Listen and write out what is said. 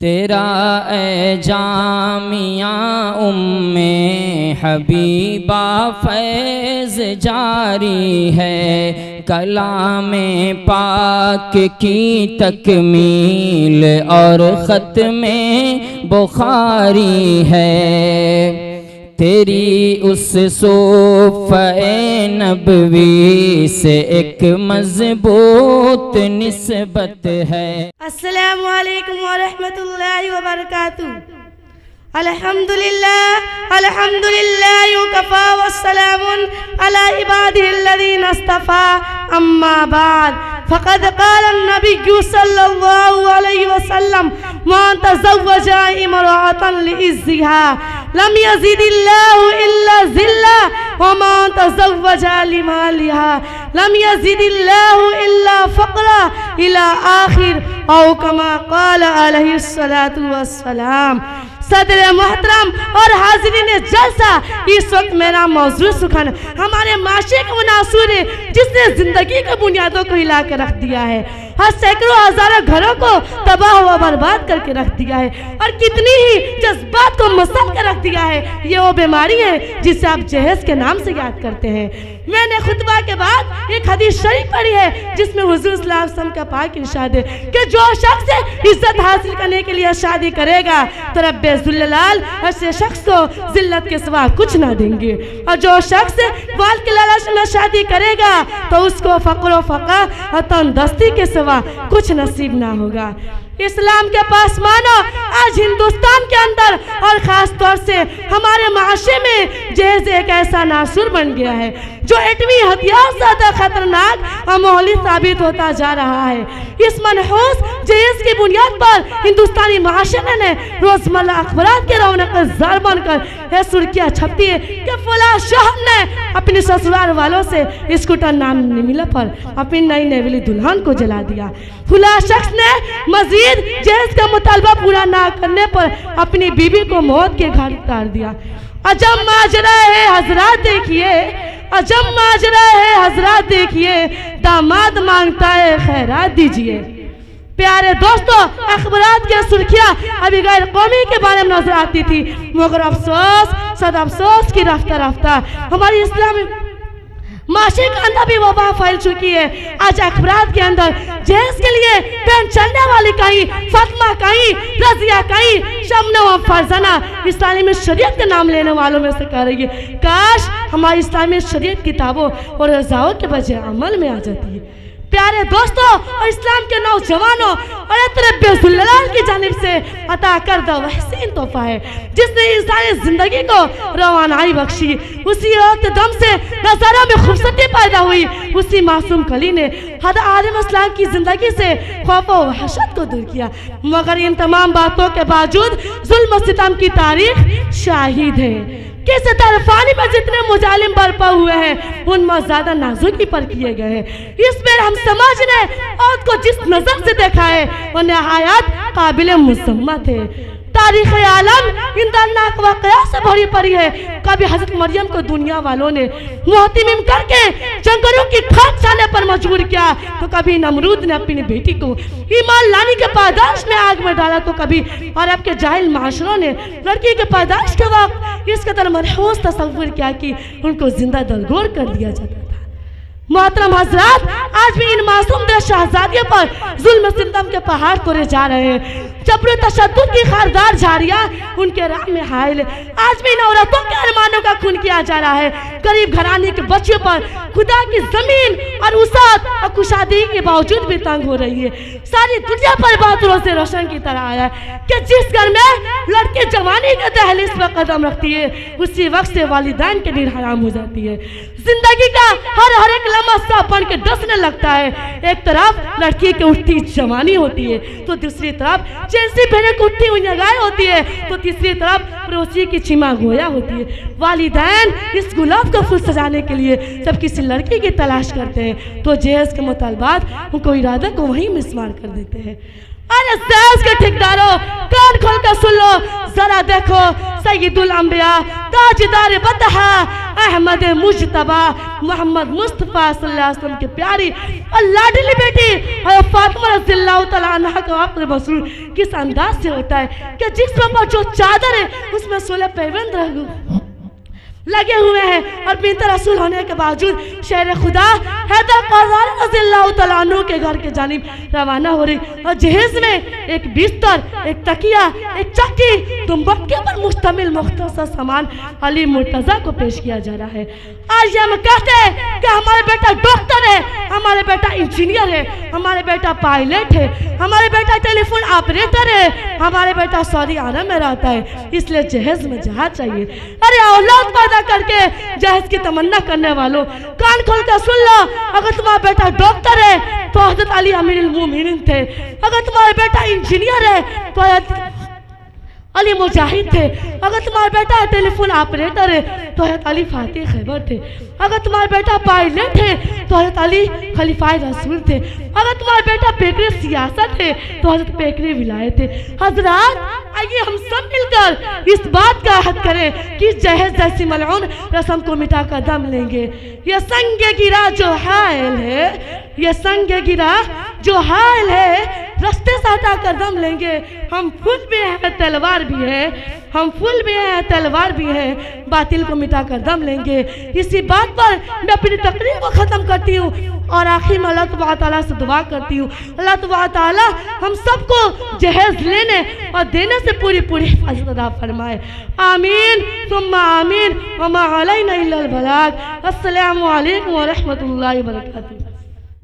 तेरा ए जामिया उम्मे हबीबा फैज़ जारी है, कलामे पाक की तकमील और ख़त्मे बुखारी है। तेरी उस सूफ़े नबवी से एक मज़बूत निस्बत है। अस्सलामु अलैकुम व रहमतुल्लाहि व बरकातुहू। अल्हम्दुलिल्लाह अल्हम्दुलिल्लाह वकफ़ा वस्सलामुन अला इबादिहिल्लज़ीना इस्तफ़ा, अम्मा बाद फ़क़द क़ाल अन्नबिय्यु सल्लल्लाहु अलैहि वसल्लम मन तज़व्वजा इम्रअतन लिइज़्ज़िहा लम यज़िदिल्लाहु इल्ला ज़िल्ला व मन तज़व्वजा लिमालिहा लम यज़िदिल्लाहु इल्ला फ़क़रा इला आखिर औ कमा क़ाल अलैहिस्सलातु वस्सलाम। सदर मोहतरम और हाज़रीन जलसा, इस वक्त मेरा मौजूद सुखन हमारे माशरे का मुनासुर है जिसने जिंदगी की बुनियादों को हिला कर रख दिया है, हर सैकड़ों हजारों घरों को तबाह व बर्बाद करके रख दिया है और कितनी ही जज्बात को मसल कर रख दिया है। ये वो बीमारी है जिसे आप जहेज के नाम से याद करते हैं। मैंने खुतबा के बाद एक हदीस शरीफ पढ़ी है जिसमें हुजूर सल्लल्लाहु अलैहि वसल्लम का पाक इरशाद है कि जो शख्स इज्जत हासिल करने के लिए शादी करेगा तो रब्बे ज़ुल्जलाल ऐसे शख्स को जिल्लत के सिवा कुछ ना देंगे, और जो शख्स माल के लालच में शादी करेगा तो उसको फ़क़्र व फ़क़ा और तंदुरुस्ती के सिवा कुछ नसीब ना होगा। इस्लाम के पास मानो आज हिंदुस्तान के अंदर और ख़ास तौर से हमारे माशरे में जहेज एक ऐसा नासुर बन गया है जो एटमी हथियार से ज़्यादा खतरनाक और मोहली साबित होता जा रहा है। इस मनहूस जहेज की बुनियाद पर हिंदुस्तानी माशरे ने रोज़मर्रा अखबारात के रौनक ज़र बनकर यह सुर्खियाँ छपती है कि फला शहर ने अपने ससुराल वालों से स्कूटर नाम नहीं मिला पर अपनी नई नेवली दुल्हन को जला दिया। फला शख्स ने मजीद जहेज का मुतालबा पूरा ना करने पर अपनी बीवी को मौत के घाट उतार दिया। अजब माजरा है हजरात देखिए, अजब माजरा है हजरात देखिए, दामाद मांगता है खैरात दीजिए। प्यारे दोस्तों, अखबारात की सुर्खियाँ अभी गैर कौमी के बारे में नजर आती थी, मगर अफसोस सद अफसोस की रफ्ता रफ्ता हमारी इस्लामी माशरे के अंदर भी वबा फैल चुकी है। आज अखबारात के अंदर जहेज के लिए पेन चलने वाली कहीं फातिमा कहीं रजिया कहीं शबनम व फरजाना इस्लामी शरीयत के नाम लेने वालों में से कह रही है काश हमारी इस्लामी शरीयत किताबों और रज़ाओं के बजाय अमल में आ जाती है। प्यारे दोस्तों और इस्लाम के नौजवानों, और रब्बे ज़ुल्जलाल की जानिब से अता करदा वहसीन तोहफा है जिसने इंसानी जिंदगी को रवानाई बख्शी। उसी वक्त दम से नज़ारों में खूबसूरती पैदा हुई, उसी मासूम कली ने हज़रत आदम अलैहिस्सलाम की जिंदगी से खौफ व वहशत को दूर किया। मगर इन तमाम बातों के बावजूद जुल्म और सितम की तारीख शाहिद है कि तरफानी में जितने मुजालिम बरपा हुए हैं उनमें ज्यादा नाजुकी पर किए गए हैं। इस बार हम समाज ने औरत को जिस नजर से देखा है वो नहायत काबिल मुसम्मत है। तारीख़ आलम इन दर्दनाक वाक़यात से भरी पड़ी है। कभी हज़रत मरियम को दुनिया वालों ने मुहतमिम करके जंगलों की खाक जाने पर मजबूर किया, तो कभी नमरूद ने अपनी बेटी को ईमान लाने के पैदाइश में आग में डाला, तो कभी अरब के जाहिल माशरों ने लड़की के पैदाइश के वक्त इस कदर मनहूस तस्वुर किया कि उनको जिंदा दरगोर कर दिया जाता था। मोहतरम हजरात, आज भी इन मासूम दर शहजादियों पर जुल्म सितम के पहाड़ तोड़े जा रहे हैं। जबर तशद्दुद की खारदार झाड़ियाँ उनके राह में हायल है। आज भी इन औरतों के अरमानों का खून किया जा रहा है। गरीब घराने के बच्चों पर खुदा की जमीन और उसात और कुशादगी के बावजूद भी तंग हो रही है। सारी दुनिया पर बात रोज़े रोशन की तरह आया है कि जिस घर में लड़की जवानी के दहलीज पर कदम रखती है उसी वक्त से वालिदैन के नींद हराम हो जाती है। जिंदगी का हर एक लम्हा सांप बन के डसने लगता है। एक तरफ लड़की की उठती जवानी होती है तो दूसरी तरफ जैसी भेड़े को उठती हुई निगाहें होती है, तो तीसरी तरफ पड़ोसी की छिमा गोया होती है। वालिदैन इस गुलाब का फूल सजाने के लिए जब किसी लड़की की तलाश करते हैं तो जहेज के मुतालबात उनको इरादा को वहीं मिसमार कर देते हैं। अरे जहेज के ठेकेदारों, कान खोल कर सुन लो, जरा देखो सय्यदुल अंबिया ताजदार बतहा अहमद मुजतबा मोहम्मद मुस्तफ़ा सल्लल्लाहु अलैहि वसल्लम की प्यारी और लाडली बेटी फातिमा रज़ियल्लाहु तआला अन्हा का वाक़या मसरूर किस अंदाज से होता है कि जिस्म पर जो चादर है उसमें 16 पैबंद लगे हुए हैं और बिन्त रसूल होने के बावजूद शेर खुदा हैदर क़र्रारी रज़ियल्लाहु तआला अन्हु के घर के जानिब रवाना हो रही और जहेज में एक बिस्तर, एक तकिया, एक चक्की, दो मक्के पर मुश्तमिल मुख्तसर सामान अली मुर्तज़ा को पेश किया जा रहा है। आज हम कहते हैं कि हमारे बेटा डॉक्टर है, हमारे बेटा इंजीनियर है, हमारे बेटा पायलट है, हमारे बेटा टेलीफोन ऑपरेटर है, हमारे बेटा सऊदी अरब में रहता है, इसलिए जहेज में जहाज चाहिए। अरे औलाद पैदा करके जहेज की तमन्ना करने वालों, कान खोल कर सुन लो, अगर तुम्हारा बेटा डॉक्टर है तो हज़रत अली अमीरुल मोमिनीन थे, अगर तुम्हारा बेटा इंजीनियर है तो अली मुजाहिद थे, अगर तुम्हारा बेटा टेलीफोन ऑपरेटर है तो हज़रत अली फातिह खैबर थे, अगर तुम्हारा बेटा पायलट है तो हज़रत अली खलीफाए रसूल थे, अगर तुम्हारा बेटा पेकरे सियासत है तो हज़रत पेकरे विलायत थे। हजरात आइए हम सब मिलकर इस बात का अहद करें कि जहेज जैसी मलऊन रस्म को मिटा कर दम लेंगे। ये संग गिरा जो हायल है, ये संग गिरा जो हायल है, रास्ते से हटा कर दम लेंगे। हम फूल भी हैं तलवार भी है, हम फूल भी हैं तलवार भी है, बातिल को मिटा कर दम लेंगे। इसी बात पर मैं अपनी तकरीर को ख़त्म करती हूँ और आखिर में अल्लाह तबारक तआला से दुआ करती हूँ, अल्लाह तबारक तआला हम सबको जहेज लेने और देने से पूरी पूरी हिफाजत अदा फरमाए। आमीन सुम्मा आमीन। वमा अलैना इल्लल बलाग। अस्सलामु अलैकुम व रहमतुल्लाहि व बरकातुहू।